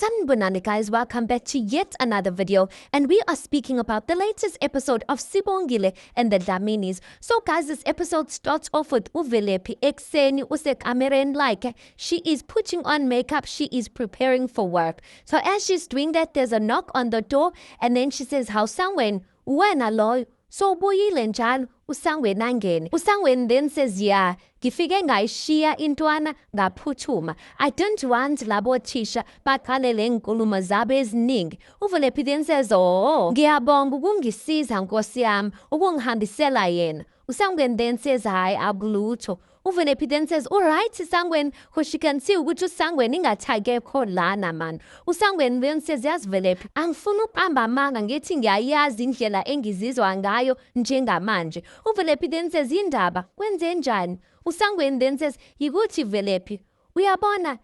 Sanibonani guys, welcome back to yet another video, and we are speaking about the latest episode of Sibongile and the Dlaminis. So guys, this episode starts off with Uvelephi ekseni usekamereni like she is putting on makeup, she is preparing for work. So as she's doing that, there's a knock on the door, and then she says, "Hawusangweni, wena loyo so ubuyile njalo uSangweni angene." uSangweni then says, "Yeah, ngifike ngayishiya intwana ngaphuthuma. I didn't want labo thisha baqalele inkulumo zabo eziningi." uVelephi then says, "Oh, ngiyabonga ukungisiza Nkosi yami ukungihambisela yena." uSangweni then says, "Hayi akulutho." uVelephi then says, "Alright Sangweni," because she can see ukuthi uSangweni ingathakekho lana man. uSangweni then says, "Yazi Velephi, angifuna uqamba amanga ngithi ngiyayazi indlela engizizwa ngayo njengamanje." uVelephi then says, "Indaba kwenze njani?" uSangweni then says, "Yikuthi Velephi, uyabona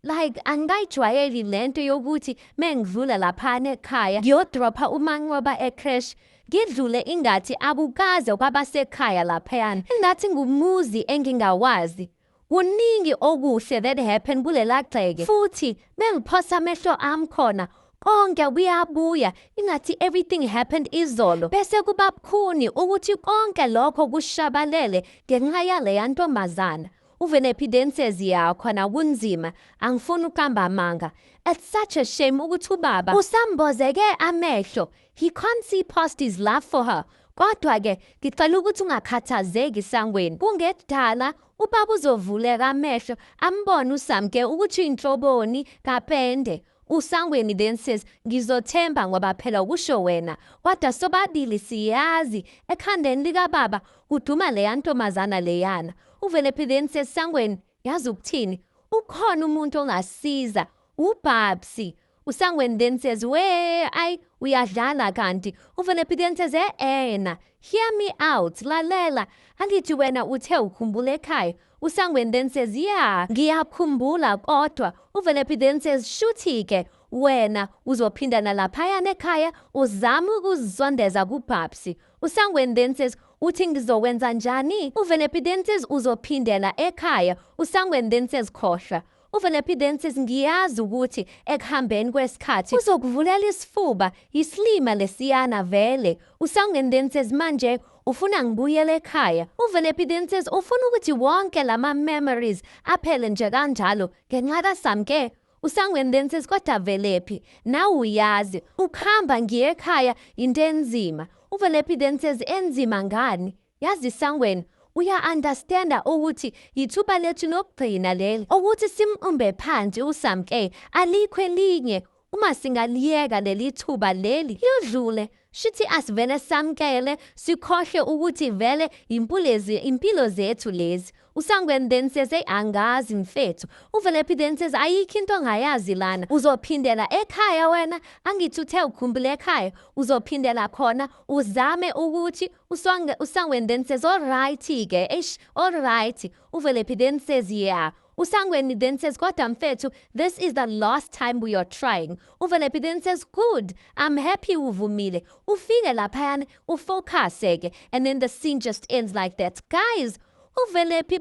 like angayijwayeli lento yokuthi mengidlula laphana ekhaya ngiyodropha umanqoba ecrash ngidlule ingathi akukaze kwabasekhaya laphayana, ingathi ngumuzi engingawazi. Kuningi okuhle that happened kulela gxeke, futhi bengiphosa amehlo ami khona konke kuyabuya ingathi everything happened izolo, bese kuba bukhuni ukuthi konke lokho kushabalele ngenxa yaleya ntombazana." uVelephi then says, "Yeah, khona kunzima, angifuni uqamba amanga. It's such a shame ukuthi ubaba usambozeke amehlo. He can't see past his love for her. Kodwa ke ngicela ukuthi ungakhathazeki Sangweni. Kungekudala ubaba uzovuleka amehlo ambone uSamke ukuthi inhloboni kapende." uSangweni then says, "Ngizothemba ngoba phela kusho wena. Kodwa sobabili siyazi ekhandeni lika baba kuduma leya ntombazana leyana." uVelephi then says, "Sangweni, yazi ukuthini? Ukhona umuntu ongasiza, uBabsi." uSangweni then says, uyadlala kanti." uVelephi then says, "Ena, hear me out, lalela. Angithi wena uthe ukhumbula ekhaya." uSangweni then says, "Yeah, ngiyakhumbula kodwa." uVelephi then says, "Shuthi ke wena uzophindana laphayana ekhaya uzama ukuzisondeza kuBabsi." uSangweni then says, "Uthi ngizokwenza njani?" uVelephi then says, "Uzophindela ekhaya." uSangweni then says, "Khohlwa." uVelephi then says, "Ngiyazi ukuthi ekuhambeni kwesikhathi uzokuvulela isifuba isilima lesiyana vele." uSangweni then says, "Manje ufuna ngibuyele ekhaya?" uVelephi then says, "Ufuna ukuthi wonke lama memories aphele nje kanjalo ngenxa kaSamke?" uSangweni then says, "Kodwa Velephi, nawe uyazi ukuhamba ngiye ekhaya into enzima." uVelephi then says, "Enzima ngani? Yazi Sangweni, uya-understanda ukuthi yithuba lethu lokugcina leli ukuthi simumbe phansi uSamke, alikho elinye. Uma singaliyeka leli thuba leli lidlule, shithi asivele samkele sikhohle ukuthi vele impilo zethu lezi." uSangweni then says, "Angazi mfethu." uVelephi then says, "Ayikho into ongayazi lana. Uzophindela ekhaya wena, angithi uthe ukhumbula ekhaya uzophindela khona uzame ukuthi." uSangweni then says, "Alright ke, alright." uVelephi then says, "Yeah." uSangweni then says, "Kodwa mfethu, this is the last time we are trying." uVelephi then says, "Good, I'm happy uvumile. Ufike laphayana ufocuse ke." And then the scene just ends like that. Guys, uVelephi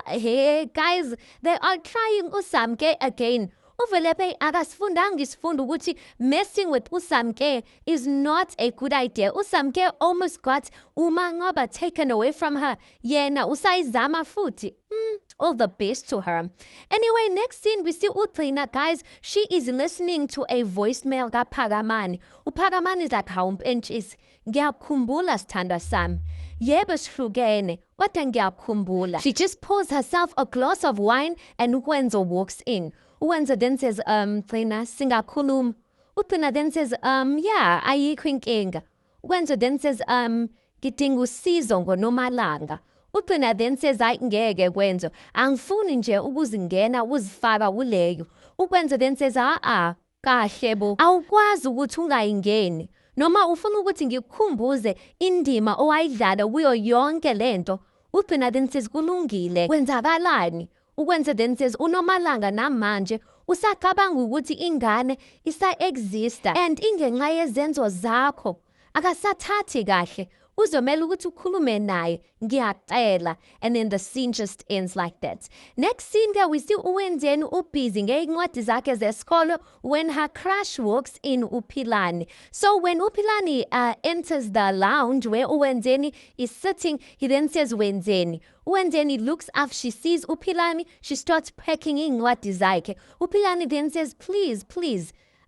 hey guys, they are trying uSamke again. uVelephi akasifundanga isifundo ukuthi messing with uSamke is not a good idea. uSamke almost got umanqoba taken away from her. Yena usayizama futhi. All the best to her. Anyway, next scene we see uThina, guys. She is listening to a voicemail kaPhakamani. uPhakamani is like, "Hawu mpentshisi, ngiyakhumbula sithandwa sami. Yebo sihlukene, kodwa ngiyakhumbula." She just pours herself a glass of wine and uKwenzo walks in. uKwenzo then says, "Thina, singakhuluma." uThina then says, "Yeah, ayikho inkinga." uKwenzo then says, "Ngidinga usizo ngoNomalanga." uThina then says, "Hayi ngeke Kwenzo, angifuni nje ukuzingena uzifaka kuleyo." uKwenzo then says, kahle bo, awukwazi ukuthi ungayingeni noma ufuna ukuthi ngikukhumbuze indima owayidlala kuyo yonke lento." uThina then says, "Kulungile, kwenzakalani?" uKwenzo then says, "uNomalanga namanje usacabanga ukuthi ingane isa-exista and ingenxa yezenzo zakho akasathathi kahle. uzomela ukuthi ukhulume naye, ngiyacela. And then the scene just ends like that. Next scene ke we see uWenzeni ubusy ngeincwadi zakhe zesikolo when her crush walks in, uPhilani. So when uPhilani enters the lounge where uWenzeni is sitting, he then says Wenzeni. uWenzeni looks up, she sees uPhilani, she starts packing incwadi zakhe. uPhilani then says, please,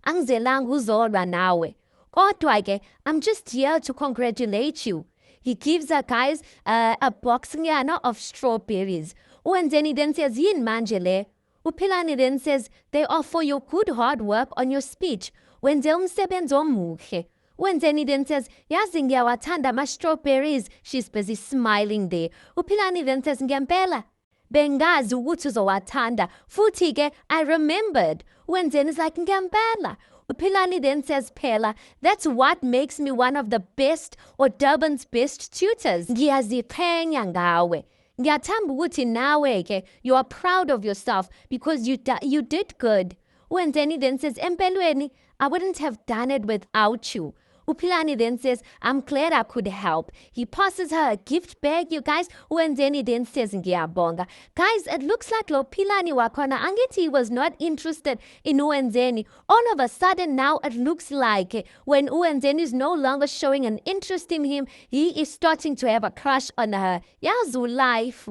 angizelanga uzolwa nawe. Kodwa ke, I'm just here to congratulate you. He gives her guys a box of strawberries. uWenzeni then says, yini manje le? uPhilani then says, they are for your good hard work on your speech. Wenze umsebenzi omuhle. uWenzeni then says, yazi ngiyawathanda ama-strawberries. She's busy smiling there. uPhilani then says, ngempela, bengazi ukuthi uzowathanda. Futhi ke, I remembered. uWenzeni is like, ngempela. uPhilani then says, phela, that's what makes me one of the best or Durban's best tutors. Ngiyaziqhenya ngawe. Ngiyathamba ukuthi nawe ke, you are proud of yourself because you did good. uWenzeni then says, empelweni, I wouldn't have done it without you. uPhilani then says, I'm glad I could help. He passes her a gift bag, you guys. uWenzeni then says, ngiyabonga. Guys, it looks like lo Philani wakhona angithi was not interested in uWenzeni. All of a sudden now it looks like when uWenzeni is no longer showing an interest in him, he is starting to have a crush on her. Yazu life.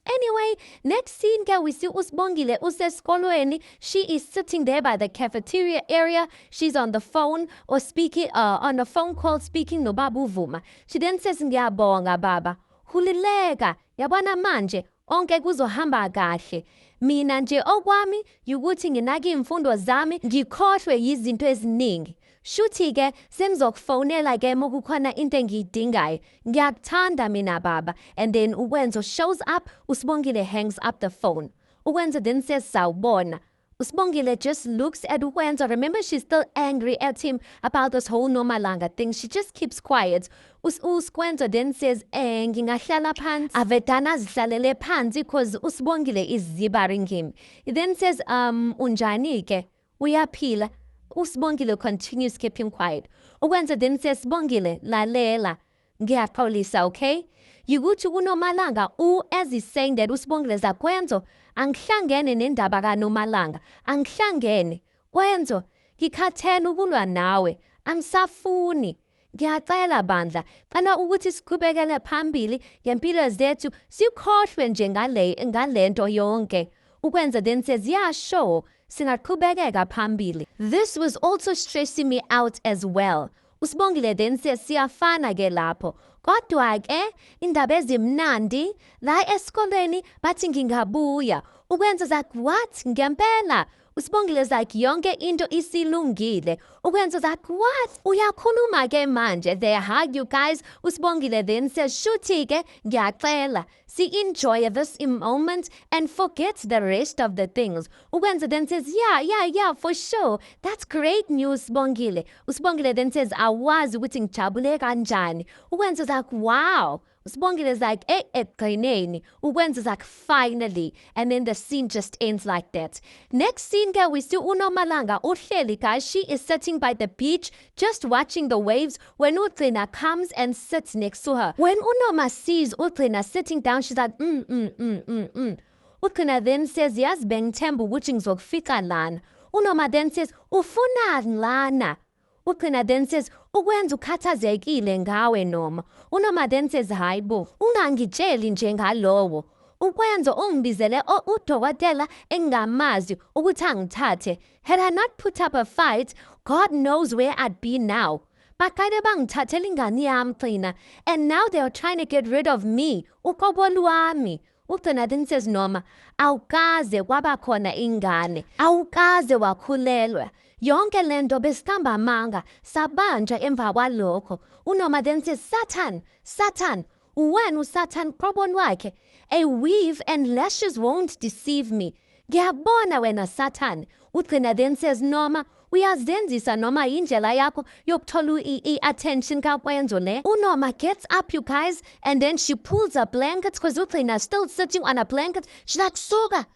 Anyway, next scene we see uSibongile usesikolweni. She is sitting there by the cafeteria area. She's on the phone or speaking on a phone call speaking no Baba uVuma. She then says, ngiyabonga baba. Hulileka, yabona manje onke kuzohamba kahle. Mina nje okwami ukuthi nginake imfundo zami ngikhohlwe yizinto eziningi. Shuthi ke sengizokufonela ke mokukhona into engiyidingayo. Ngiyakuthanda mina baba. And then uWenzo shows up, uSibongile hangs up the phone. uWenzo then says sawubona. uSibongile just looks at uWenzo. Remember, she's still angry at him about this whole Nomalanga thing. She just keeps quiet. uSikwenzo then says, ngingahlala phansi. Avedana zihlalele phansi because uSibongile is zibaring him. He then says, unjani ke? Uyaphila. uSibongile continues keeping quiet. uWenzo then says, Sibongile, lalela. Ngiyaxolisa, okay? Yukuthi uNomalanga, as he's saying that uSibongile zakwenzo, angihlangene nendaba kaNomalanga. Angihlangene. Kwenzo, ngikhathele ukulwa nawe. Angisafuni. Ngiyacela bandla, xana ukuthi siqhubekele phambili ngempilo zethu, sikhohlwe nje ngalento yonke. uKwenza then says, yeah, sure. Singaqhubekeka phambili. This was also stressing me out as well. uSibongile then says, siyafana ke lapho. Kodwa ke, indaba ezimnandi, la esikoleni bathi ngingabuya. uKwenza like, what? Ngempela? uSibongile like, yonke into isilungile. uKwenza like, what? Uyakhuluma ke manje. They hug, you guys. uSibongile then says, shuthi ke, ngiyacela. Enjoy this moment and forget the rest of the things. uKwenza then says, yeah, for sure. That's great news, Sibongile. uSibongile then says, awazi ukuthi ngijabule kanjani. uKwenza like, wow. uSibongile is like, ekugcineni. uKwenza is like, finally. And then the scene just ends like that. Next scene, we see uNomalanga uhleli, guys. She is sitting by the beach, just watching the waves when uGcina comes and sits next to her. When uNoma sees uGcina sitting down, she's like, uGcina then says, yes, bengithemba ukuthi ngizokufika lana. uNoma then says, ufunani lana? uGcina then says, ukwenza ukhathazekile ngawe Noma. uNoma then says, hayi bo, ungangitsheli nje ngalowo. uKwenza ungibizele udokotela engamazi ukuthi angithathe. Had I not put up a fight, God knows where I'd be now. Bakade bangithathela ingane yami Gcina, and now they are trying to get rid of me, uqobo lwami. uGcina then says, Noma, awukaze kwaba khona ingane, awukaze wakhulelwa. Yonke lento besihamba amanga, sabanja emva kwalokho. uNoma then says, Satan, wena uSatan qoboni wakhe. A weave and lashes won't deceive me. Ngiyabona wena Satan. uGcina then says, Noma, uyazenzisa noma indlela yakho yokuthola i-attention kaKwenzo le. uNoma gets up, you guys, and then she pulls a blanket because uGcina is still sitting on a blanket. She's like, Soga,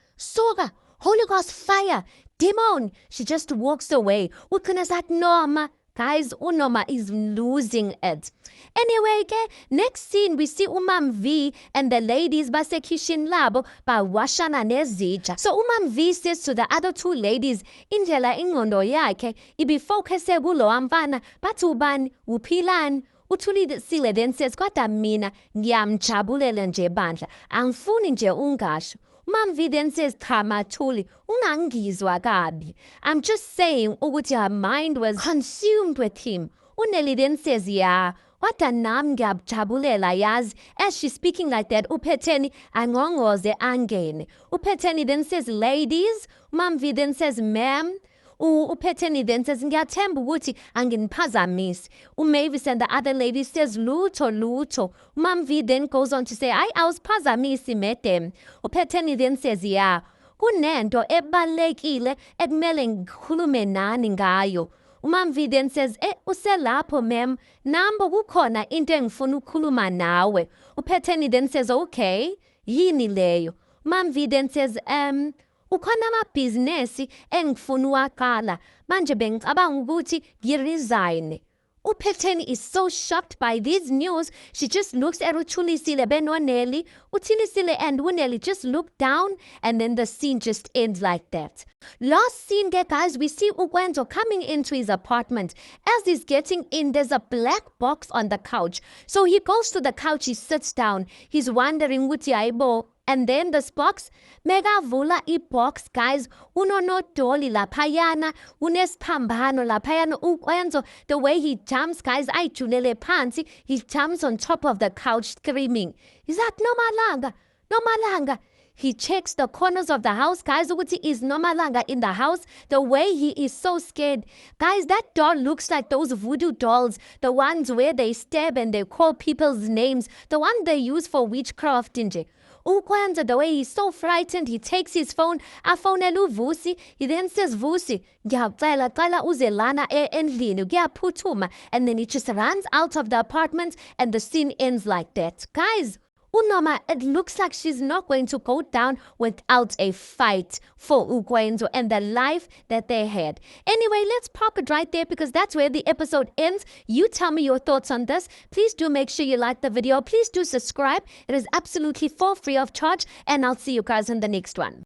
Holy Ghost fire, demon. She just walks away. uGcina's like, Noma, Guys, uNoma is losing it. Anyway, next scene we see uMam V and the ladies basekitchen labo bawashana nezitsha. So uMam V says to the other two ladies, indlela ingqondo yakhe ibifocuse kulo mfana, bathi ubani, uphilani. UThulisile then says, kodwa mina ngiyamjabulela nje bandla, angifuni nje ungasho. Mom V then says, cha Mathuli, ungangizwa kabi. I'm just saying ukuthi her mind was consumed with him. UNelly then says, yeah, kodwa nami ngiyajabulela yazi. As she's speaking like that, uPhetheni angongoze angene. uPhetheni then says, ladies. Mom V then says, ma'am. uPhetheni then says, ngiyathemba ukuthi anginiphazamisi. uMavis and the other lady says, lutho. Mom V then goes on to say, I was phazamisi madam. uPhetheni then says, yeah, kunento ebalekile ekumele ngikhulume nani ngayo. uMam V then says, uselapho ma'am, nambo kukhona into engifuna ukukhuluma nawe. uPhetheni then says, okay, yini leyo? Mom V then says, ukhona amabhizinesi engifuna uwaqala manje bengicabanga ukuthi ngiresign. uPhetheni is so shocked by this news. She just looks at uThulisile benoNelly. uThulisile and uNelly just look down and then the scene just ends like that. Last scene, guys, we see uKwenzo coming into his apartment. As he's getting in, there's a black box on the couch. So he goes to the couch, he sits down. He's wondering ukuthi hayibo. And then this box, megavula box, guys, unonodoli laphayana, unesphambano laphayana, uKwenzo, the way he jumps, guys, ayijulele phansi, he jumps on top of the couch screaming. He's like, Nomalanga. He checks the corners of the house, guys, ukuthi is Nomalanga in the house. The way he is so scared. Guys, that doll looks like those voodoo dolls, the ones where they stab and they call people's names, the one they use for witchcraft, nje. uKwenzo, the way he's so frightened, he takes his phone, afonela uVusi. He then says, Vusi, ngiyacela uze lana endlini, ngiyaphuthuma. And then he just runs out of the apartment and the scene ends like that. Guys, uNoma, it looks like she's not going to go down without a fight for uKwenzo and the life that they had. Anyway, let's park it right there because that's where the episode ends. You tell me your thoughts on this. Please do make sure you like the video. Please do subscribe. It is absolutely for free of charge. And I'll see you guys in the next one.